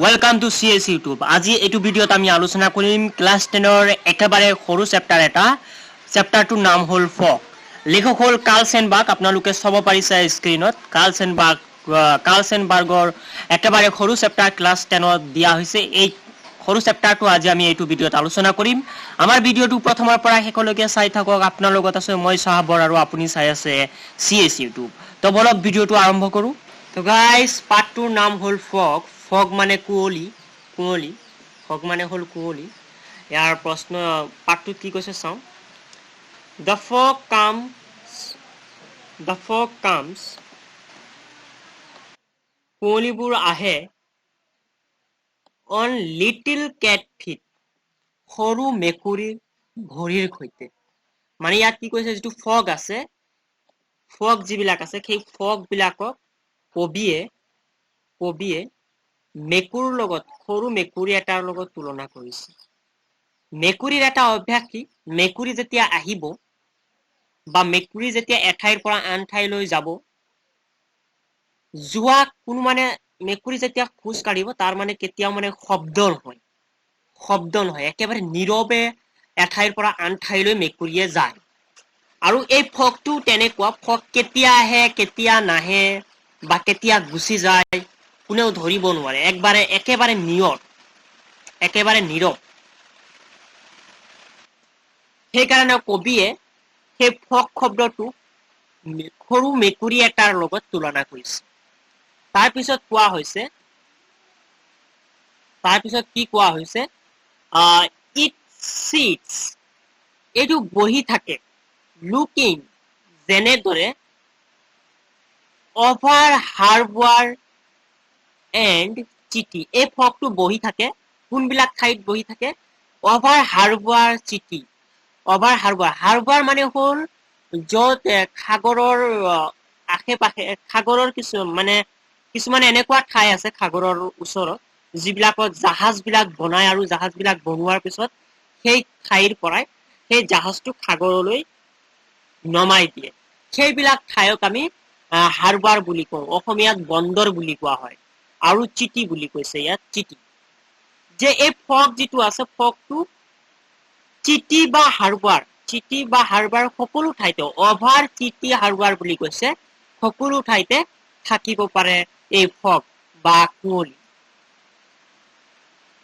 Welcome to CS YouTube. আজি এইটো ভিডিওত আমি আলোচনা কৰিম ক্লাস 10 ৰ একেবাৰে সৰু চেপ্টাৰ এটা। চেপ্টাৰটোৰ নাম হ'ল ফক। লেখক হ'ল কাৰ্লচেনবাৰ্গ। আপোনালোকে চাব পাৰিছে স্ক্ৰিনত। কাৰ্লচেনবাৰ্গৰ একেবাৰে সৰু চেপ্টাৰ ক্লাস 10 ত দিয়া হৈছে। এই সৰু চেপ্টাৰটো আজি আমি এইটো ভিডিওত আলোচনা কৰিম। আমাৰ ভিডিওটো প্ৰথমৰ পৰা শেষলৈকে চাই থাকক। আপোনাৰ লগত আছে মই সাহাবৰ আৰু আপুনি চাই আছে CS YouTube। তো বলক ভিডিওটো আৰম্ভ কৰো। তো গাইস পাৰ্টটোৰ নাম হ'ল ফক। ফগ মানে কুঁৱলী, কুঁৱলী, ফগ মানে হ'ল কুঁৱলী। ইয়াৰ প্ৰশ্ন পাঠটোত কি কৈছে চাওঁ। The fog comes, কুঁৱলীবোৰ আহে on little cat feet, সৰু মেকুৰীৰ ভৰিৰ সৈতে। মানে ইয়াত কি কৈছে, যিটো ফগ আছে, ফগ যিবিলাক আছে, সেই ফগ বিলাকক কবিয়ে মেকুৰীৰ লগত, সৰু মেকুৰী এটাৰ লগত তুলনা কৰিছে। মেকুৰীৰ এটা অভ্যাস কি, মেকুৰী যেতিয়া আহিব বা মেকুৰী যেতিয়া এঠাইৰ পৰা আন ঠাইলৈ যাব, কোনো মানে মেকুৰী যেতিয়া খোজ কাঢ়িব তাৰ মানে কেতিয়াও মানে শব্দ নহয়, একেবাৰে নীৰৱে এঠাইৰ পৰা আন ঠাইলৈ মেকুৰীয়ে যায়। আৰু এই ফগটো তেনেকুৱা, ফগ কেতিয়া আহে কেতিয়া নাহে বা কেতিয়া গুচি যায় কোনেও ধৰিব নোৱাৰে। একেবাৰে নীৰৱ। সেইকাৰণে কবিয়ে সেই ফগ শব্দটো সৰু মেকুৰী এটাৰ লগত তুলনা কৰিছে। তাৰপিছত কি কোৱা হৈছে, it sits, এইটো বহি থাকে, looking, যেনেদৰে over harbor and city, এই ফগটো বহি থাকে, কোনবিলাক ঠাইত বহি থাকে, over harbor city, over harbor মানে হ'ল য'ত সাগৰৰ আশে-পাশে, সাগৰৰ কিছুমান এনেকুৱা ঠাই আছে সাগৰৰ ওচৰত যিবিলাকত জাহাজ বিলাক বনাই, আৰু জাহাজ বিলাক বনোৱাৰ পিছত সেই ঠাইৰ পৰাই সেই জাহাজটো সাগৰলৈ নমাই দিয়ে। সেইবিলাক ঠাইক আমি হাৰবাৰ বুলি কওঁ, অসমীয়াত বন্দৰ বুলি কোৱা হয়। আৰু চিটি বুলি কৈছে ইয়াত, চিটি। যে এই ফগ যিটো আছে, ফগটো চিটি বা হাৰবাৰ সকলো ঠাইতে, অভাৰ চিটি হাৰবাৰ বুলি কৈছে, সকলো ঠাইতে থাকিব পাৰে এই ফগ বা কুঁৱলী।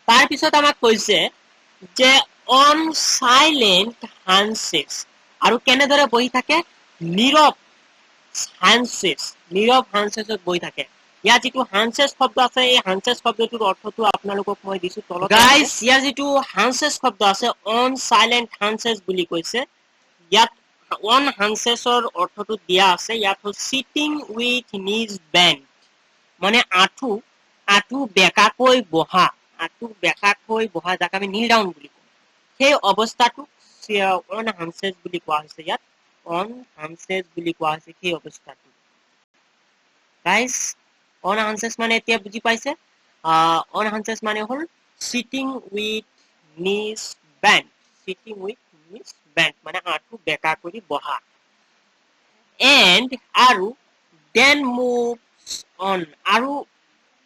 তাৰপিছত আমাক কৈছে যে অন চাইলেণ্ট হানচেছ, আৰু কেনেদৰে বহি থাকে, নীৰৱ হানচেছত বহি থাকে। ইয়াৰ যিটো হানচেছ শব্দ আছে, এই হানচেছ শব্দটোৰ অৰ্থটো আপোনালোকক মই দিছো তলত। গাইস, ইয়াৰ যিটো হানচেছ শব্দ আছে, অন চাইলেণ্ট হানচেছ বুলি কৈছে। ইয়াত অন হানচেছৰ অৰ্থটো দিয়া আছে, ইয়াত হ'ল চিটিং উইথ নিজ বেণ্ড, মানে আঁঠু বেঁকাকৈ বহা, যাক আমি নীল ডাউন বুলি কওঁ। সেই অৱস্থাটোক অন হানচেছ বুলি কোৱা হৈছে। ইয়াত অন হানচেছ বুলি কোৱা হৈছে সেই অৱস্থাটো। গাইস, অন হানচেছ মানে এতিয়া বুজি পাইছে। অন হানচেছ মানে হ'ল চিটিং উইথ নিজ বেণ্ড, মানে আঁঠু বেঁকা কৰি বহা। এণ্ড আৰু দেন মুভছ অন, আৰু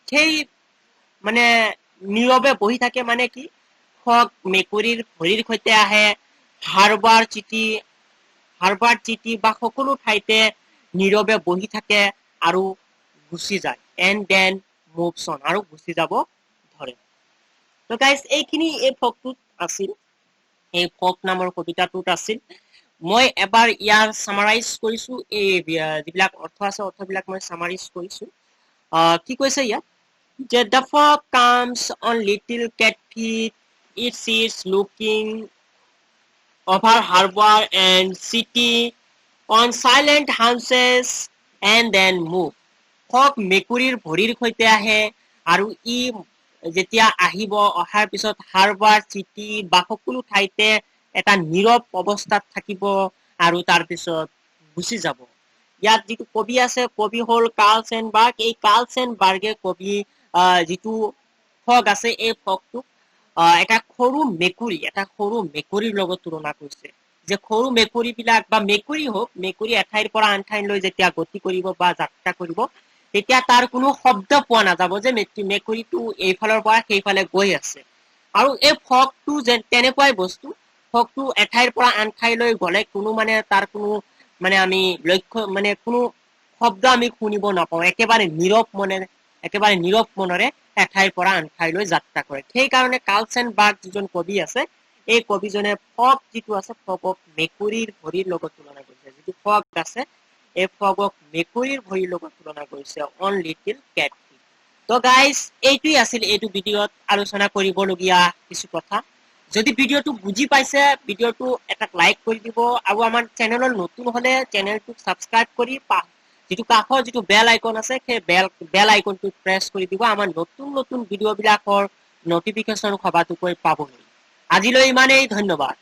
সেই মানে নীৰৱে বহি থাকে মানে কি, ফগ মেকুৰীৰ ভৰিৰ সৈতে আহে, হাৰবাৰ চিটি বা সকলো ঠাইতে নীৰৱে বহি থাকে আৰু গুচি যায়। এণ্ড দেন মুভছ অন, আৰু গুচি যাব ধৰে। তো গাইস, এইখিনি এই ফগটোত আছিল, এই ফগ নামৰ কবিতাটোত আছিল। মই এবাৰ ইয়াৰ সামাৰাইজ কৰিছো, এই যিবিলাক অৰ্থ আছে অৰ্থবিলাক মই সামাৰাইজ কৰিছো। কি কৈছে ইয়াত, যে the fog comes on little cat feet, it sits looking over harbor and city, on silent houses and then move. Fog মেকুৰীৰ ভৰিৰ সৈতে আহে আৰু ই যেতিয়া আহিব অহাৰ পিছত হাৰবাৰ চিটি বা সকলো ঠাইতে এটা নীৰৱ অৱস্থাত থাকিব আৰু তাৰ পিছত গুচি যাব ইয়াত যিটো কবি আছে কবি হল কাৰ্লচেনবাৰ্গ এই কাৰ্লচেনবাৰ্গে কবি যিটো ফগ আছে এই ফগটোক এটা সৰু মেকুৰীৰ লগত তুলনা কৰিছে যে সৰু মেকুৰী বিলাক বা মেকুৰী হওক মেকুৰী এঠাইৰ পৰা আন ঠাইলৈ যেতিয়া গতি কৰিব বা যাত্ৰা কৰিব তেতিয়া তাৰ কোনো শব্দ পোৱা নাযাব যে মেকুৰীটো এইফালৰ পৰা সেইফালে গৈ আছে আৰু এই ফগটো যেন তেনেকুৱাই বস্তু ফগটো এঠাইৰ পৰা আন ঠাইলৈ গলে কোনো মানে তাৰ কোনো মানে আমি লক্ষ্য মানে কোনো শব্দ আমি শুনিব নাপাওঁ একেবাৰে নীৰৱ মনেৰে এঠাইৰ পৰা আন ঠাইলৈ যাত্ৰা কৰে সেইকাৰণে কাৰ্লচেনবাৰ্গ যিজন কবি আছে এই কবিজনে ফগ যিটো আছে ফগক মেকুৰীৰ ভৰিৰ লগত তুলনা কৰিছে যিটো ফগ আছে এই ফগক মেকুৰীৰ ভৰিৰ লগত তুলনা কৰিছে অন লিটিল কেট তো গাইজ এইটোই আছিল এইটো ভিডিঅ'ত আলোচনা কৰিবলগীয়া কিছু কথা যদি ভিডিঅ'টো বুজি পাইছে ভিডিঅ'টো এটা লাইক কৰি দিব আৰু আমাৰ চেনেলৰ নতুন হলে চেনেলটোক সাবস্ক্ৰাইব কৰি যিটো কাষৰ যিটো বেল আইকন আছে সেই বেল আইকনটো প্ৰেছ কৰি দিব আমাৰ নতুন ভিডিঅ' বিলাকৰ নটিফিকেশ্যন সবাতোকৈ পাবলৈ আজিলৈ ইমানেই ধন্যবাদ